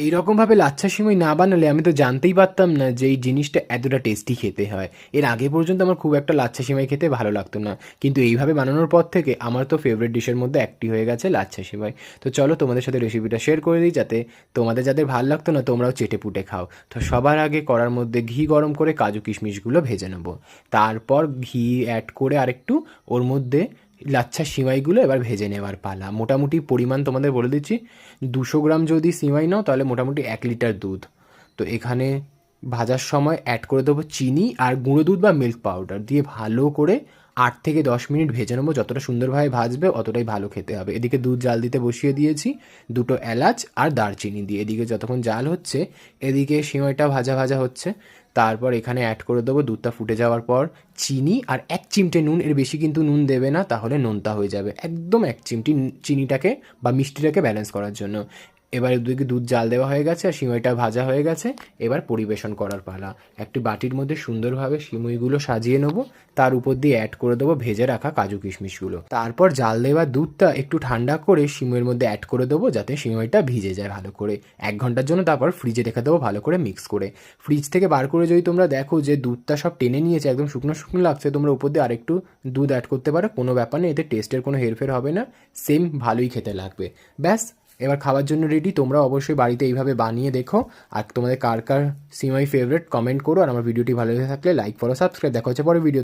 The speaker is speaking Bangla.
এইরকমভাবে লাচ্ছা সিমাই না বানালে আমি তো জানতেই পারতাম না যে এই জিনিসটা এতটা টেস্টি খেতে হয়। এর আগে পর্যন্ত আমার খুব একটা লাচ্ছা সিমাই খেতে ভালো লাগতো না। কিন্তু এইভাবে বানানোর পর থেকে আমার তো ফেভারিট ডিশের মধ্যে একটি হয়ে গেছে লাচ্ছা সিমাই। তো চলো তোমাদের সাথে রেসিপিটা শেয়ার করে দিই, যাতে তোমাদের যাদের ভাল লাগতো না তোমরাও চেটেপুটে খাও। তো সবার আগে কড়ার মধ্যে ঘি গরম করে কাজু কিশমিশগুলো ভেজে নেবো। তারপর ঘি অ্যাড করে আরেকটু ওর মধ্যে লাচ্ছা সিমাইগুলো এবার ভেজে নেওয়ার পালা। মোটামুটি পরিমাণ তোমাদের বলে দিচ্ছি, 200 গ্রাম যদি সিমাই নাও তাহলে মোটামুটি 1 লিটার দুধ। তো এখানে ভাজার সময় অ্যাড করে দেবো চিনি আর গুঁড়ো দুধ বা মিল্ক পাউডার দিয়ে ভালো করে 8 থেকে 10 মিনিট ভেজে নেবো। যতটা সুন্দরভাবে ভাজবে অতটাই ভালো খেতে হবে। এদিকে দুধ জাল দিতে বসিয়ে দিয়েছি, দুটো এলাচ আর দারচিনি দিয়ে। এদিকে যতক্ষণ জাল হচ্ছে এদিকে সিমাইটা ভাজা ভাজা হচ্ছে। তারপর এখানে অ্যাড করে দেবো দুধটা ফুটে যাওয়ার পর চিনি আর 1 চিমটে নুন। এর বেশি কিন্তু নুন দেবে না, তাহলে নোনতা হয়ে যাবে। একদম 1 চিমটি চিনিটাকে বা মিষ্টিটাকে ব্যালেন্স করার জন্য। এবার এদিকে দুধ জাল দেওয়া হয়ে গেছে আর সিমাইটা ভাজা হয়ে গেছে। এবার পরিবেশন করার পালা। একটি বাটির মধ্যে সুন্দরভাবে সিমুইগুলো সাজিয়ে নেবো, তার উপর দিয়ে অ্যাড করে দেবো ভেজে রাখা কাজু কিশমিশগুলো। তারপর জাল দেওয়া দুধটা একটু ঠান্ডা করে সিমুইয়ের মধ্যে অ্যাড করে দেবো, যাতে সিমুইটা ভিজে যায় ভালো করে 1 ঘন্টার জন্য। তারপর ফ্রিজে রেখে দেবো ভালো করে মিক্স করে। ফ্রিজ থেকে বার করে যদি তোমরা দেখো যে দুধটা সব টেনে নিয়েছে, একদম শুকনো শুকনো লাগছে, তোমরা উপর দিয়ে আরেকটু দুধ অ্যাড করতে পারো, কোনো ব্যাপার নেই। এতে টেস্টের কোনো হেরফের হবে না, সেম ভালোই খেতে লাগবে। ব্যাস, এবার খাওয়ার জন্য রেডি। তোমরা অবশ্যই বাড়িতে এইভাবে বানিয়ে দেখো। আর তোমাদের কার কার সিমাই ফেভারিট কমেন্ট করো। আর আমার ভিডিওটি ভালো লেগে থাকলে লাইক, ফলো, সাবস্ক্রাইব। দেখা হচ্ছে পরে ভিডিও।